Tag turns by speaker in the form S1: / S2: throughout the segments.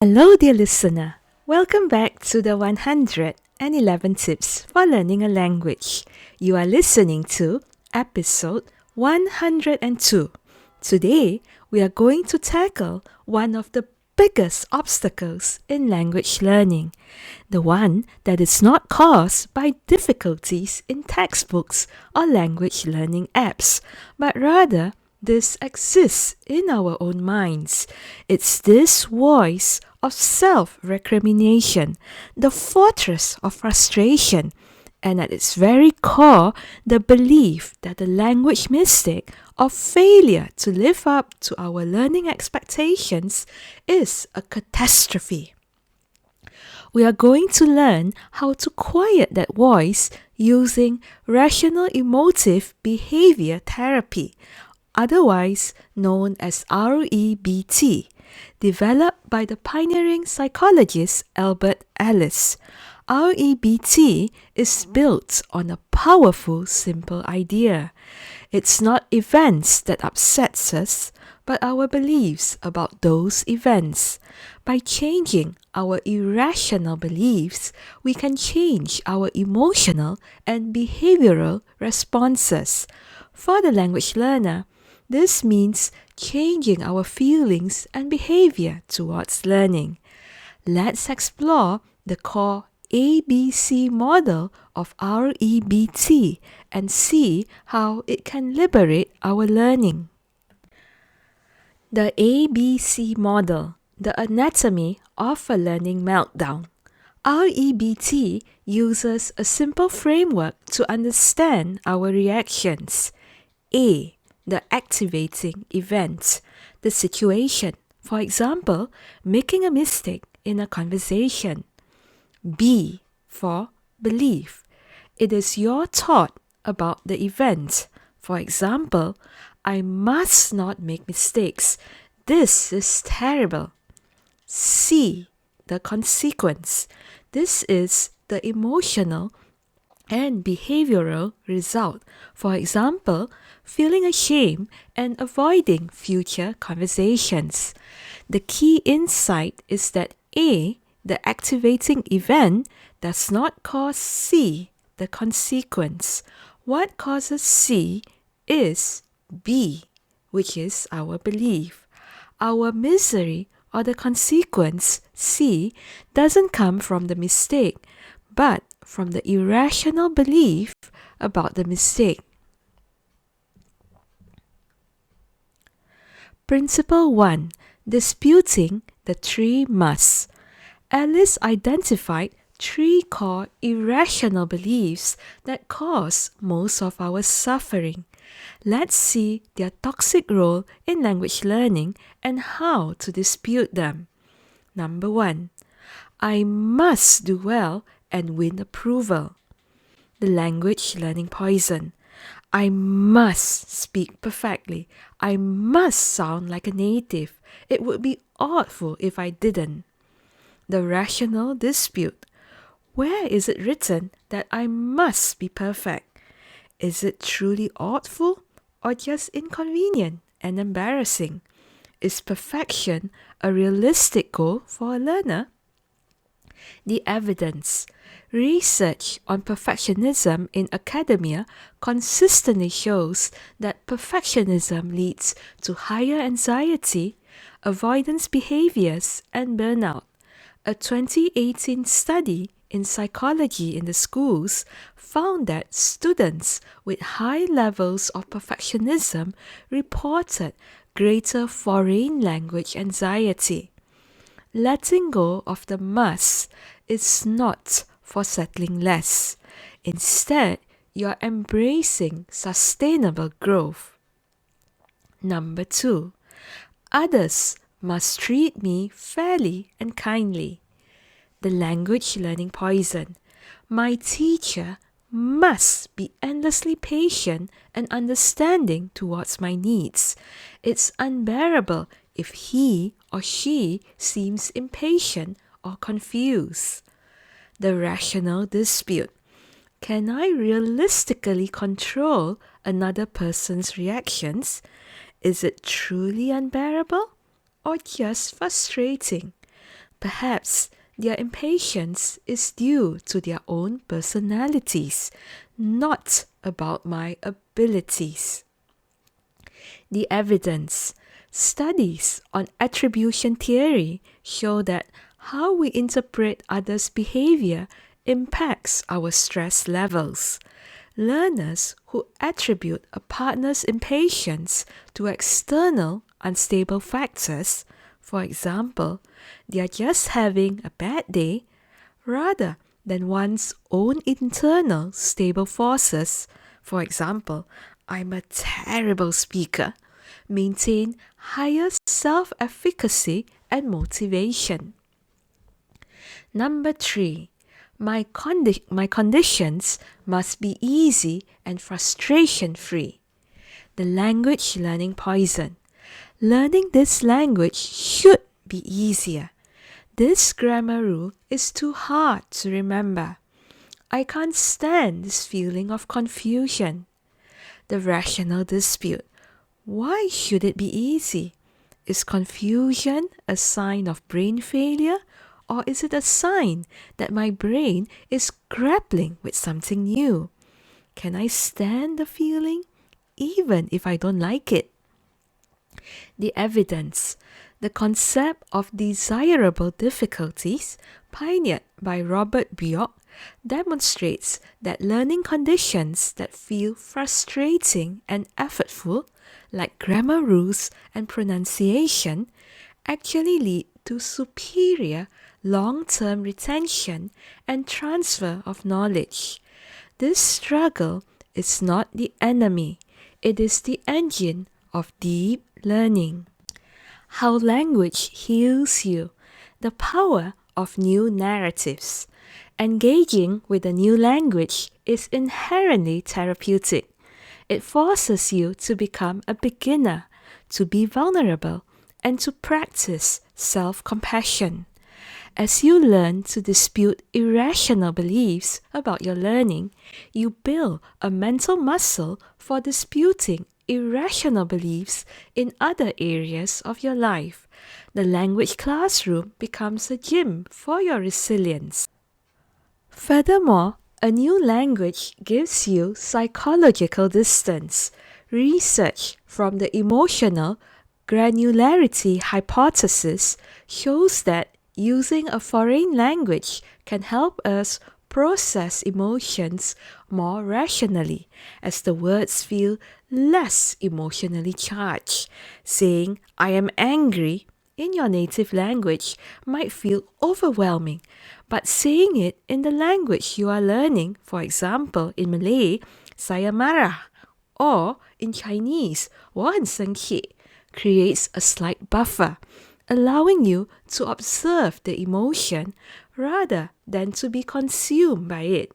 S1: Hello, dear listener. Welcome back to the 111 Tips for Learning a Language. You are listening to episode 102. Today, we are going to tackle one of the biggest obstacles in language learning, the one that is not caused by difficulties in textbooks or language learning apps, but rather this exists in our own minds. It's this voice of self-recrimination, the fortress of frustration, and at its very core, the belief that the language mistake or failure to live up to our learning expectations is a catastrophe. We are going to learn how to quiet that voice using Rational Emotive Behavior Therapy, otherwise known as REBT, developed by the pioneering psychologist Ellis. REBT is built on a powerful, simple idea. It's not events that upsets us, but our beliefs about those events. By changing our irrational beliefs, we can change our emotional and behavioral responses. For the language learner, this means changing our feelings and behavior towards learning. Let's explore the core ABC model of REBT and see how it can liberate our learning. The ABC model, the anatomy of a learning meltdown. REBT uses a simple framework to understand our reactions. A. The activating event, the situation, for example, making a mistake in a conversation. B. For belief. It is your thought about the event. For example, I must not make mistakes. This is terrible. C. The consequence. This is the emotional and behavioral result. For example, feeling ashamed and avoiding future conversations. The key insight is that A, the activating event, does not cause C, the consequence. What causes C is B, which is our belief. Our misery or the consequence, C, doesn't come from the mistake, but from the irrational belief about the mistake. Principle 1. Disputing the three musts. Ellis identified three core irrational beliefs that cause most of our suffering. Let's see their toxic role in language learning and how to dispute them. Number 1. I must do well and win approval. The language learning poison. I must speak perfectly. I must sound like a native. It would be awful if I didn't. The rational dispute. Where is it written that I must be perfect? Is it truly awful or just inconvenient and embarrassing? Is perfection a realistic goal for a learner? The evidence. Research on perfectionism in academia consistently shows that perfectionism leads to higher anxiety, avoidance behaviors, and burnout. A 2018 study in psychology in the schools found that students with high levels of perfectionism reported greater foreign language anxiety. Letting go of the must is not for settling less. Instead, you are embracing sustainable growth. Number 2. Others must treat me fairly and kindly. The language learning poison. My teacher must be endlessly patient and understanding towards my needs. It's unbearable if he or she seems impatient or confused. The rational dispute. Can I realistically control another person's reactions? Is it truly unbearable or just frustrating? Perhaps their impatience is due to their own personalities, not about my abilities. The evidence. Studies on attribution theory show that how we interpret others' behavior impacts our stress levels. Learners who attribute a partner's impatience to external unstable factors, for example, they are just having a bad day, rather than one's own internal stable forces, for example, I'm a terrible speaker, maintain higher self-efficacy and motivation. Number 3. My conditions must be easy and frustration-free. The language learning poison. Learning this language should be easier. This grammar rule is too hard to remember. I can't stand this feeling of confusion. The rational dispute. Why should it be easy? Is confusion a sign of brain failure, or is it a sign that my brain is grappling with something new? Can I stand the feeling, even if I don't like it? The evidence. The concept of desirable difficulties, pioneered by Robert Bjork, demonstrates that learning conditions that feel frustrating and effortful, like grammar rules and pronunciation, actually lead to superior long-term retention and transfer of knowledge. This struggle is not the enemy, it is the engine of deep learning. How language heals you. The power of new narratives. Engaging with a new language is inherently therapeutic. It forces you to become a beginner, to be vulnerable, and to practice self-compassion. As you learn to dispute irrational beliefs about your learning, you build a mental muscle for disputing irrational beliefs in other areas of your life. The language classroom becomes a gym for your resilience. Furthermore, a new language gives you psychological distance. Research from the emotional granularity hypothesis shows that using a foreign language can help us process emotions more rationally, as the words feel less emotionally charged. Saying, I am angry, in your native language might feel overwhelming, but saying it in the language you are learning, for example, in Malay, saya marah, or in Chinese, 我很生气, creates a slight buffer, allowing you to observe the emotion rather than to be consumed by it.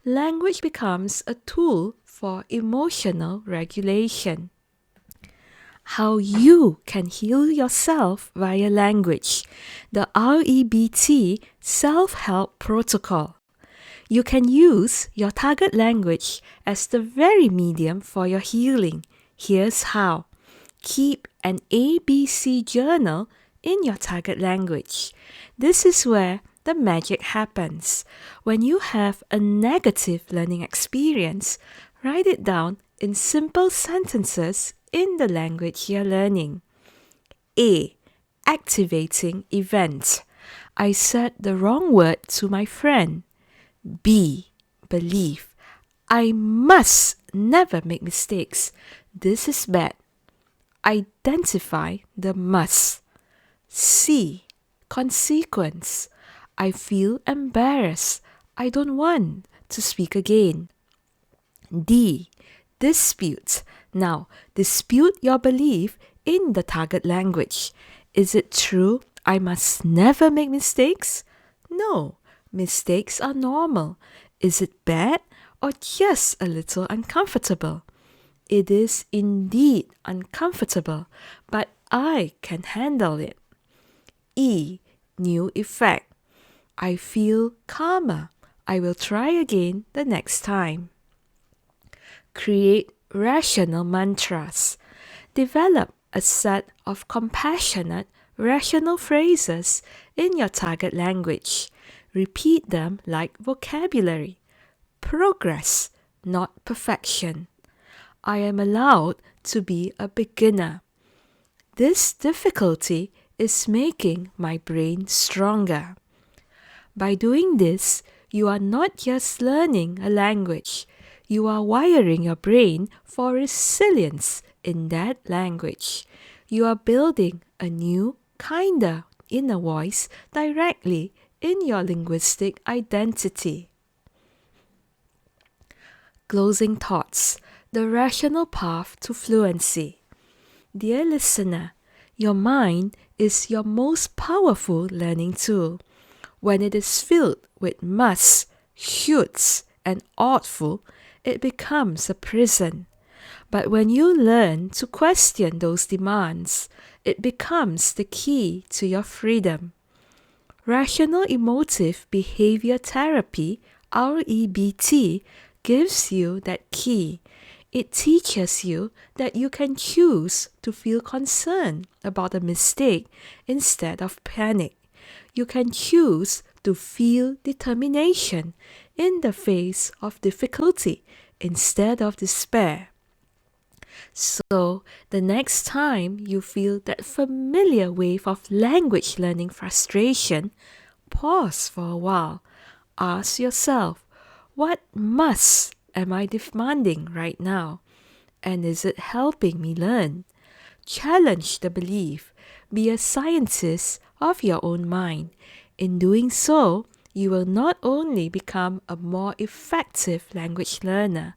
S1: Language becomes a tool for emotional regulation. How you can heal yourself via language. The REBT Self-Help Protocol. You can use your target language as the very medium for your healing. Here's how. Keep an ABC journal in your target language. This is where the magic happens. When you have a negative learning experience, write it down in simple sentences in the language you're learning. A. Activating event. I said the wrong word to my friend. B. Belief. I must never make mistakes. This is bad. Identify the must. C. Consequence. I feel embarrassed. I don't want to speak again. D. Dispute. Now, dispute your belief in the target language. Is it true I must never make mistakes? No, mistakes are normal. Is it bad or just a little uncomfortable? It is indeed uncomfortable, but I can handle it. E. New effect. I feel calmer. I will try again the next time. Create rational mantras. Develop a set of compassionate, rational phrases in your target language. Repeat them like vocabulary. Progress, not perfection. I am allowed to be a beginner. This difficulty is making my brain stronger. By doing this, you are not just learning a language, you are wiring your brain for resilience in that language. You are building a new, kinder inner voice directly in your linguistic identity. Closing thoughts, the rational path to fluency. Dear listener, your mind is your most powerful learning tool. When it is filled with must, shoulds, and oughtful, it becomes a prison. But when you learn to question those demands, it becomes the key to your freedom. Rational Emotive Behavior Therapy, REBT, gives you that key. It teaches you that you can choose to feel concern about a mistake instead of panic. You can choose to feel determination in the face of difficulty instead of despair. So, the next time you feel that familiar wave of language learning frustration, pause for a while. Ask yourself, what must am I demanding right now? And is it helping me learn? Challenge the belief. Be a scientist of your own mind. In doing so, you will not only become a more effective language learner,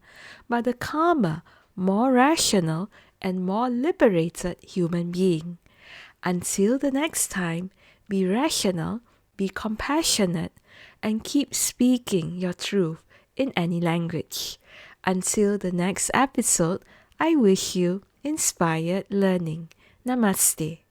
S1: but a calmer, more rational, and more liberated human being. Until the next time, be rational, be compassionate, and keep speaking your truth in any language. Until the next episode, I wish you inspired learning. Namaste.